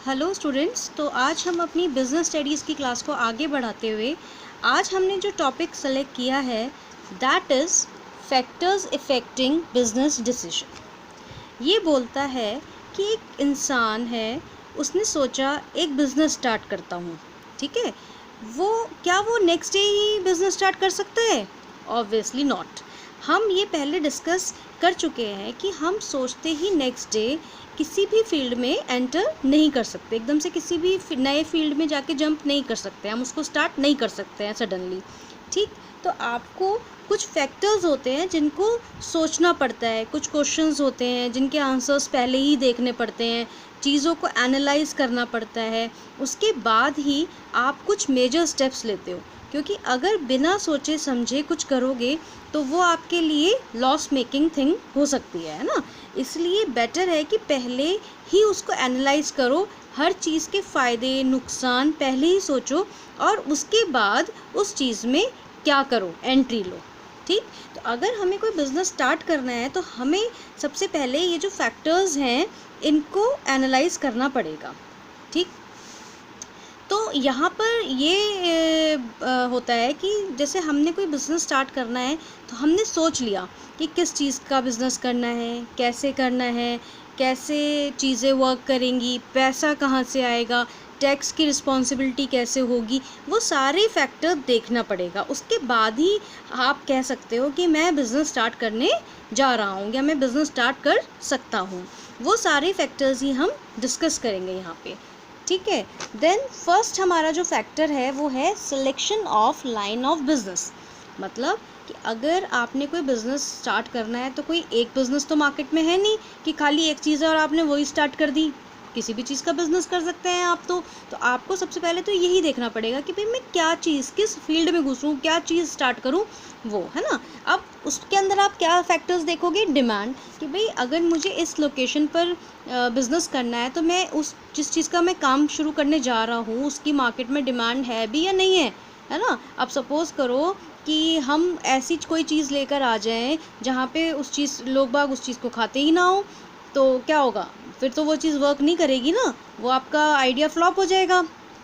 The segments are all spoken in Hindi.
Hello students. तो आज हम अपनी बिज़नेस स्टडीज़ की क्लास को आगे बढ़ाते हुए आज हमने जो टॉपिक सेलेक्ट किया है that is factors affecting business decision. ये बोलता है कि एक इंसान है, उसने सोचा एक बिज़नेस स्टार्ट करता हूँ, ठीक है। वो नेक्स्ट डे ही बिज़नेस स्टार्ट कर सकता है? Obviously not. हम ये पहले डिस्कस कर चुके हैं कि हम सोचते ही नेक्स्ट डे किसी भी फील्ड में एंटर नहीं कर सकते, एकदम से किसी भी नए फील्ड में जाके जंप नहीं कर सकते, हम उसको स्टार्ट नहीं कर सकते हैं सडनली, ठीक। तो आपको कुछ फैक्टर्स होते हैं जिनको सोचना पड़ता है, कुछ क्वेश्चंस होते हैं जिनके आंसर्स पहले ही देखने पड़ते हैं, चीज़ों को एनालाइज करना पड़ता है, उसके बाद ही आप कुछ मेजर स्टेप्स लेते हो। क्योंकि अगर बिना सोचे समझे कुछ करोगे तो वो आपके लिए लॉस मेकिंग थिंग हो सकती है ना। इसलिए बेटर है कि पहले ही उसको एनालाइज करो, हर चीज़ के फ़ायदे नुकसान पहले ही सोचो और उसके बाद उस चीज़ में क्या करो, एंट्री लो, ठीक। तो अगर हमें कोई बिज़नेस स्टार्ट करना है तो हमें सबसे पहले ये जो फैक्टर्स हैं इनको एनालाइज करना पड़ेगा, ठीक। तो यहाँ पर ये होता है कि जैसे हमने कोई बिज़नेस स्टार्ट करना है तो हमने सोच लिया कि किस चीज़ का बिज़नेस करना है, कैसे चीज़ें वर्क करेंगी, पैसा कहाँ से आएगा, टैक्स की रिस्पॉन्सिबिलिटी कैसे होगी, वो सारे फैक्टर देखना पड़ेगा। उसके बाद ही आप कह सकते हो कि मैं बिज़नेस स्टार्ट करने जा रहा हूँ या मैं बिज़नेस स्टार्ट कर सकता हूँ। वो सारे फैक्टर्स ही हम डिस्कस करेंगे यहाँ पे, ठीक है। देन फर्स्ट हमारा जो फैक्टर है वो है selection of line of business. मतलब कि अगर आपने कोई बिज़नेस स्टार्ट करना है तो कोई एक बिज़नेस तो मार्केट में है नहीं कि खाली एक चीज़ है और आपने वही स्टार्ट कर दी। किसी भी चीज़ का बिज़नेस कर सकते हैं आप। तो आपको सबसे पहले तो यही देखना पड़ेगा कि भाई मैं क्या चीज़, किस फील्ड में घुसूँ, क्या चीज़ स्टार्ट करूँ, वो है ना। अब उसके अंदर आप क्या फैक्टर्स देखोगे? डिमांड, कि भाई अगर मुझे इस लोकेशन पर बिज़नेस करना है तो मैं जिस चीज़ का मैं काम शुरू करने जा रहा हूँ उसकी मार्केट में डिमांड है भी या नहीं है ना। अब सपोज़ करो कि हम ऐसी कोई चीज़ लेकर आ जाएं जहाँ पे लोग बाग उस चीज़ को खाते ही ना हो, तो क्या होगा? फिर तो वो चीज़ वर्क नहीं करेगी ना, वो आपका आइडिया फ्लॉप हो जाएगा,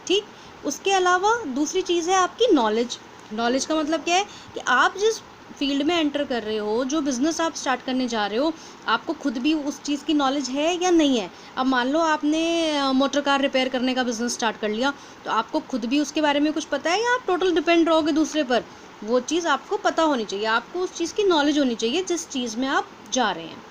ठीक। उसके अलावा दूसरी चीज़ है आपकी नॉलेज। नॉलेज का मतलब क्या है कि आप जिस फील्ड में एंटर कर रहे हो, जो बिज़नेस आप स्टार्ट करने जा रहे हो, आपको खुद भी उस चीज़ की नॉलेज है या नहीं है। अब मान लो आपने मोटर कार रिपेयर करने का बिज़नेस स्टार्ट कर लिया, तो आपको खुद भी उसके बारे में कुछ पता है या आप टोटल डिपेंड रहोगे दूसरे पर? वो चीज़ आपको पता होनी चाहिए, आपको उस चीज़ की नॉलेज होनी चाहिए जिस चीज़ में आप जा रहे हैं।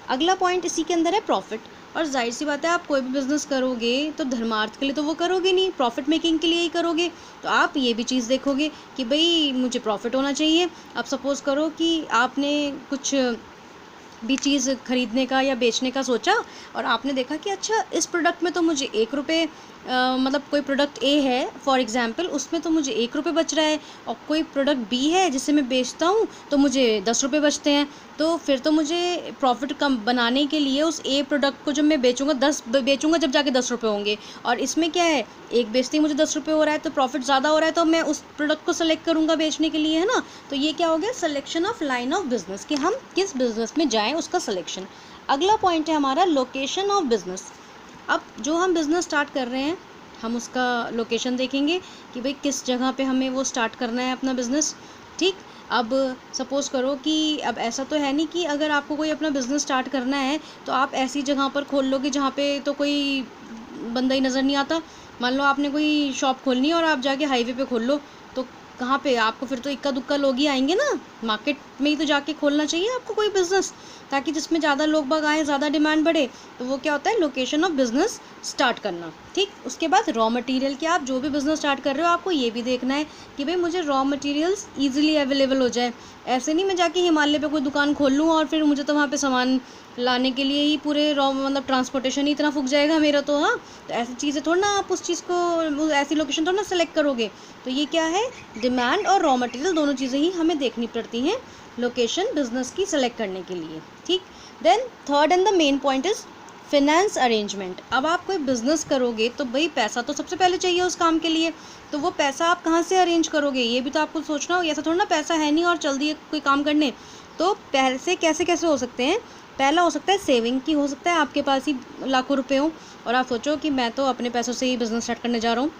अगला पॉइंट इसी के अंदर है प्रॉफिट। और जाहिर सी बात है, आप कोई भी बिज़नेस करोगे तो धर्मार्थ के लिए तो वो करोगे नहीं, प्रॉफिट मेकिंग के लिए ही करोगे। तो आप ये भी चीज़ देखोगे कि भाई मुझे प्रॉफिट होना चाहिए। अब सपोज़ करो कि आपने कुछ भी चीज़ खरीदने का या बेचने का सोचा और आपने देखा कि अच्छा इस प्रोडक्ट में तो मुझे 1 रुपये, मतलब कोई प्रोडक्ट ए है फॉर एग्जांपल, उसमें तो मुझे 1 रुपये बच रहा है, और कोई प्रोडक्ट बी है जिसे मैं बेचता हूँ तो मुझे 10 रुपये बचते हैं। तो फिर तो मुझे प्रॉफिट कम बनाने के लिए उस ए प्रोडक्ट को जब मैं बेचूंगा 10 बेचूंगा जब जाके 10 रुपये होंगे, और इसमें क्या है, एक बेचते ही मुझे 10 रुपये हो रहा है तो प्रॉफिट ज़्यादा हो रहा है, तो मैं उस प्रोडक्ट को सेलेक्ट करूँगा बेचने के लिए, है ना। तो ये क्या हो गया? Selection of line of business, कि हम किस बिजनेस में जाएँ उसका सिलेक्शन। अगला पॉइंट है हमारा लोकेशन ऑफ बिजनेस। अब जो हम बिज़नेस स्टार्ट कर रहे हैं हम उसका लोकेशन देखेंगे कि भाई किस जगह पे हमें वो स्टार्ट करना है अपना बिज़नेस, ठीक। अब सपोज़ करो कि अब ऐसा तो है नहीं कि अगर आपको कोई अपना बिज़नेस स्टार्ट करना है तो आप ऐसी जगह पर खोल लोगे जहाँ पे तो कोई बंदा ही नज़र नहीं आता। मान लो आपने कोई शॉप खोलनी है और आप जाके हाईवे पे खोल लो, तो कहाँ पे आपको फिर तो इक्का दुक्का लोग ही आएंगे ना। मार्केट में ही तो जाके खोलना चाहिए आपको कोई बिज़नेस, ताकि जिसमें ज़्यादा लोग बाग आए, ज़्यादा डिमांड बढ़े। तो वो क्या होता है? लोकेशन ऑफ बिज़नेस स्टार्ट करना, ठीक। उसके बाद रॉ मटेरियल, कि आप जो भी बिज़नेस स्टार्ट कर रहे हो आपको ये भी देखना है कि भाई मुझे रॉ मटेरियल्स ईजिली अवेलेबल हो जाए। ऐसे नहीं मैं जाके हिमालय पे कोई दुकान खोल लूँ और फिर मुझे तो वहाँ पे सामान लाने के लिए ही पूरे रॉ मतलब ट्रांसपोर्टेशन ही इतना फूक जाएगा मेरा, तो हाँ। तो ऐसी चीज़ें थोड़ा ना आप उस चीज़ को, ऐसी लोकेशन थोड़ा ना सेलेक्ट करोगे। तो ये क्या है? डिमांड और रॉ मटेरियल दोनों चीज़ें ही हमें देखनी पड़ती हैं लोकेशन बिज़नेस की सेलेक्ट करने के लिए, ठीक। Then third and the main point is finance arrangement. अब आप कोई बिज़नेस करोगे तो भाई पैसा तो सबसे पहले चाहिए उस काम के लिए, तो वो पैसा आप कहाँ से अरेंज करोगे ये भी तो आपको सोचना हो। ऐसा थोड़ा ना पैसा है नहीं और चल दिए कोई काम करने। तो पैसे कैसे कैसे हो सकते हैं? पहला हो सकता है सेविंग की, हो सकता है आपके पास ही लाखों रुपए हो और आप सोचो कि मैं तो अपने पैसों से ही बिज़नेस स्टार्ट करने जा रहा हूँ,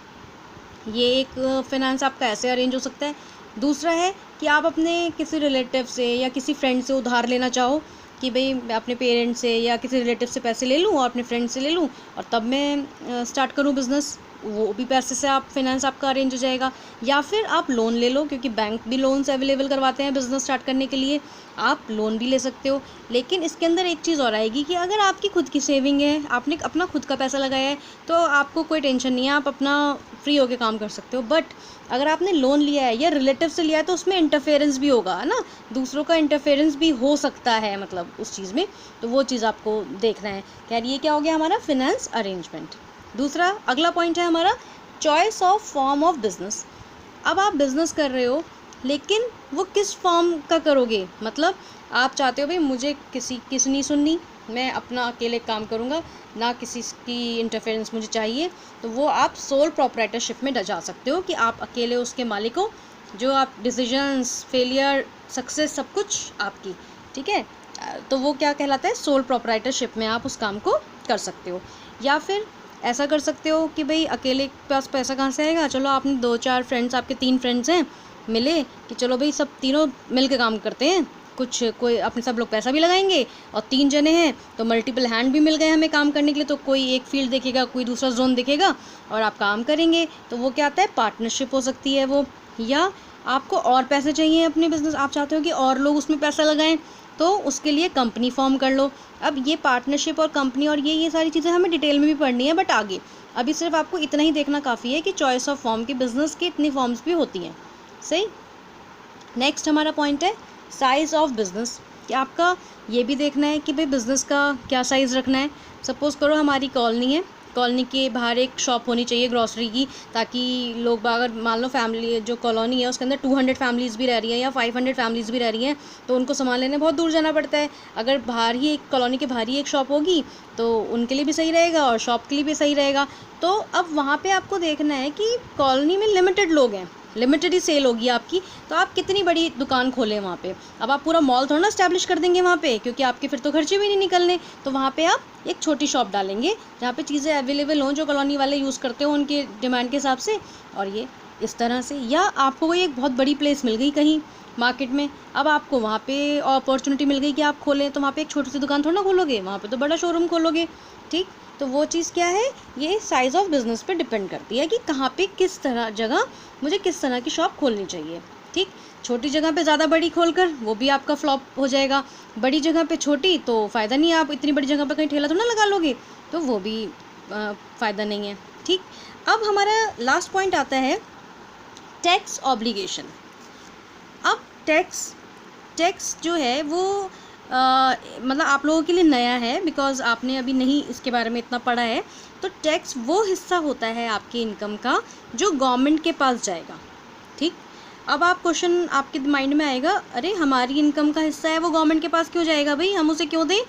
ये एक फाइनेंस आपका ऐसे अरेंज हो सकता है। दूसरा है कि आप अपने किसी रिलेटिव से या किसी फ्रेंड से उधार लेना चाहो कि भाई मैं अपने पेरेंट्स से या किसी रिलेटिव से पैसे ले लूँ और अपने फ्रेंड से ले लूँ और तब मैं स्टार्ट करूँ बिज़नेस, वो भी पैसे से आप फाइनेंस आपका अरेंज हो जाएगा। या फिर आप लोन ले लो, क्योंकि बैंक भी लोन्स अवेलेबल करवाते हैं बिज़नेस स्टार्ट करने के लिए, आप लोन भी ले सकते हो। लेकिन इसके अंदर एक चीज़ और आएगी कि अगर आपकी खुद की सेविंग है, आपने अपना खुद का पैसा लगाया है, तो आपको कोई टेंशन नहीं है, आप अपना फ्री होकर काम कर सकते हो। बट अगर आपने लोन लिया है या रिलेटिव से लिया है तो उसमें इंटरफेरेंस भी होगा, है ना, दूसरों का इंटरफेरेंस भी हो सकता है मतलब उस चीज़ में, तो वो चीज़ आपको देखना है। यार ये क्या हो गया हमारा फाइनेंस अरेंजमेंट। दूसरा अगला पॉइंट है हमारा choice of form of business. अब आप बिज़नेस कर रहे हो लेकिन वो किस फॉर्म का करोगे, मतलब आप चाहते हो भाई मुझे किसी नहीं सुननी, मैं अपना अकेले काम करूँगा, ना किसी की इंटरफेरेंस मुझे चाहिए, तो वो आप सोल प्रोप्राइटरशिप में जा सकते हो कि आप अकेले उसके मालिक हो, जो आप डिसीजंस, फेलियर, सक्सेस सब कुछ आपकी, ठीक है, तो वो क्या कहलाता है, सोल प्रोप्राइटरशिप में आप उस काम को कर सकते हो। या फिर ऐसा कर सकते हो कि भाई अकेले के पास पैसा कहाँ से आएगा, चलो आपने 2-4 फ्रेंड्स, आपके 3 फ्रेंड्स हैं, मिले कि चलो भाई सब तीनों मिल के काम करते हैं, कुछ कोई अपने सब लोग पैसा भी लगाएंगे और 3 जने हैं तो मल्टीपल हैंड भी मिल गए हमें काम करने के लिए, तो कोई एक फील्ड देखेगा, कोई दूसरा जोन देखेगा और आप काम करेंगे, तो वो क्या आता है, पार्टनरशिप हो सकती है वो। या आपको और पैसे चाहिए अपने बिजनेस, आप चाहते हो कि और लोग उसमें पैसा लगाएं, तो उसके लिए कंपनी फॉर्म कर लो। अब ये पार्टनरशिप और कंपनी और ये सारी चीज़ें हमें डिटेल में भी पढ़नी है, बट आगे अभी सिर्फ आपको इतना ही देखना काफ़ी है कि चॉइस ऑफ फॉर्म के बिज़नेस की इतनी फॉर्म्स भी होती हैं, सही। नेक्स्ट हमारा पॉइंट है साइज़ ऑफ बिज़नेस, कि आपका ये भी देखना है कि भाई बिज़नेस का क्या साइज़ रखना है। सपोज़ करो हमारी कॉलोनी है, कॉलोनी के बाहर एक शॉप होनी चाहिए ग्रॉसरी की, ताकि लोग अगर मान लो फैमिली जो कॉलोनी है उसके अंदर 200 फैमिलीज़ भी रह रही हैं या 500 फैमिलीज़ भी रह रही हैं, तो उनको सामान लेने बहुत दूर जाना पड़ता है। अगर बाहर ही एक कॉलोनी के बाहर ही एक शॉप होगी तो उनके लिए भी सही रहेगा और शॉप के लिए भी सही रहेगा। तो अब वहाँ पे आपको देखना है कि कॉलोनी में लिमिटेड लोग हैं, लिमिटेड ही सेल होगी आपकी, तो आप कितनी बड़ी दुकान खोलें वहाँ पे। अब आप पूरा मॉल थोड़ा ना स्टैब्लिश कर देंगे वहाँ पे, क्योंकि आपके फिर तो खर्चे भी नहीं निकलने, तो वहाँ पे आप एक छोटी शॉप डालेंगे जहाँ पे चीज़ें अवेलेबल हों जो कॉलोनी वाले यूज़ करते हो उनके डिमांड के हिसाब से, और ये इस तरह से। या आपको कोई एक बहुत बड़ी प्लेस मिल गई कहीं मार्केट में, अब आपको वहाँ पे अपॉर्चुनिटी मिल गई कि आप खोलें, तो वहाँ पे एक छोटी सी दुकान थोड़ा ना खोलोगे, वहाँ पे तो बड़ा शोरूम खोलोगे, ठीक। तो वो चीज़ क्या है, ये साइज़ ऑफ बिज़नेस पे डिपेंड करती है कि कहाँ पे किस तरह जगह मुझे किस तरह की शॉप खोलनी चाहिए, ठीक। छोटी जगह पे ज़्यादा बड़ी खोलकर वो भी आपका फ्लॉप हो जाएगा, बड़ी जगह पे छोटी तो फ़ायदा नहीं है, आप इतनी बड़ी जगह पे कहीं ठेला तो ना लगा लोगे, तो वो भी फ़ायदा नहीं है, ठीक। अब हमारा लास्ट पॉइंट आता है टैक्स ऑब्लिगेशन। अब टैक्स जो है वो मतलब आप लोगों के लिए नया है, बिकॉज़ आपने अभी नहीं इसके बारे में इतना पढ़ा है। तो टैक्स वो हिस्सा होता है आपके इनकम का जो गवर्नमेंट के पास जाएगा, ठीक। अब आप क्वेश्चन आपके माइंड में आएगा, अरे हमारी इनकम का हिस्सा है वो गवर्नमेंट के पास क्यों जाएगा भाई, हम उसे क्यों दें।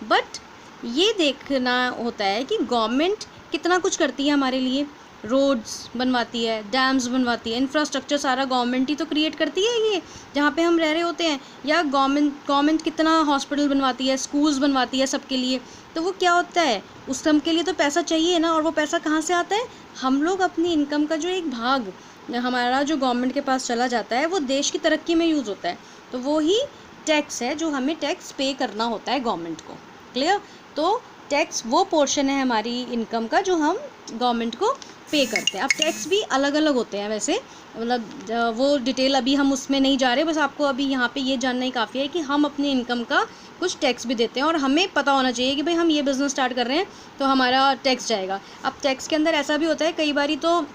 बट ये देखना होता है कि गवर्नमेंट कितना कुछ करती है हमारे लिए, रोड्स बनवाती है, डैम्स बनवाती है, इंफ्रास्ट्रक्चर सारा गवर्नमेंट ही तो क्रिएट करती है ये जहाँ पे हम रह रहे होते हैं। या गवर्नमेंट कितना हॉस्पिटल बनवाती है, स्कूल्स बनवाती है सबके लिए। तो वो क्या होता है, उस सब के लिए तो पैसा चाहिए ना, और वो पैसा कहाँ से आता है, हम लोग अपनी इनकम का जो एक भाग हमारा जो गवर्नमेंट के पास चला जाता है वो देश की तरक्की में यूज़ होता है, तो वो ही टैक्स है जो हमें टैक्स पे करना होता है गवर्नमेंट को, क्लियर। तो टैक्स वो पोर्शन है हमारी इनकम का जो हम गवर्नमेंट को पे करते हैं। अब टैक्स भी अलग अलग होते हैं वैसे, मतलब वो डिटेल अभी हम उसमें नहीं जा रहे, बस आपको अभी यहाँ पे ये जानना ही काफ़ी है कि हम अपनी इनकम का कुछ टैक्स भी देते हैं, और हमें पता होना चाहिए कि भाई हम ये बिज़नेस स्टार्ट कर रहे हैं तो हमारा टैक्स जाएगा। अब टैक्स के अंदर ऐसा भी होता है, कई बारी तो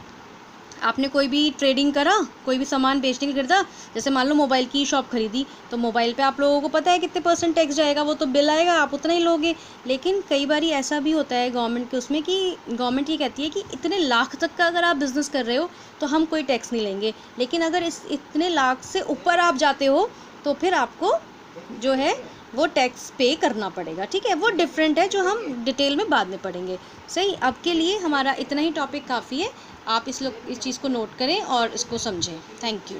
आपने कोई भी ट्रेडिंग करा, कोई भी सामान बेचने के लिए खरीदा, जैसे मान लो मोबाइल की शॉप खरीदी, तो मोबाइल पे आप लोगों को पता है कितने % टैक्स जाएगा, वो तो बिल आएगा आप उतना ही लोगे। लेकिन कई बारी ऐसा भी होता है गवर्नमेंट के उसमें कि गवर्नमेंट ये कहती है कि इतने लाख तक का अगर आप बिज़नेस कर रहे हो तो हम कोई टैक्स नहीं लेंगे, लेकिन अगर इतने लाख से ऊपर आप जाते हो तो फिर आपको जो है वो टैक्स पे करना पड़ेगा, ठीक है। वो डिफरेंट है जो हम डिटेल में बाद में पढ़ेंगे, सही। अब के लिए हमारा इतना ही टॉपिक काफ़ी है, आप इस चीज़ को नोट करें और इसको समझें। Thank you.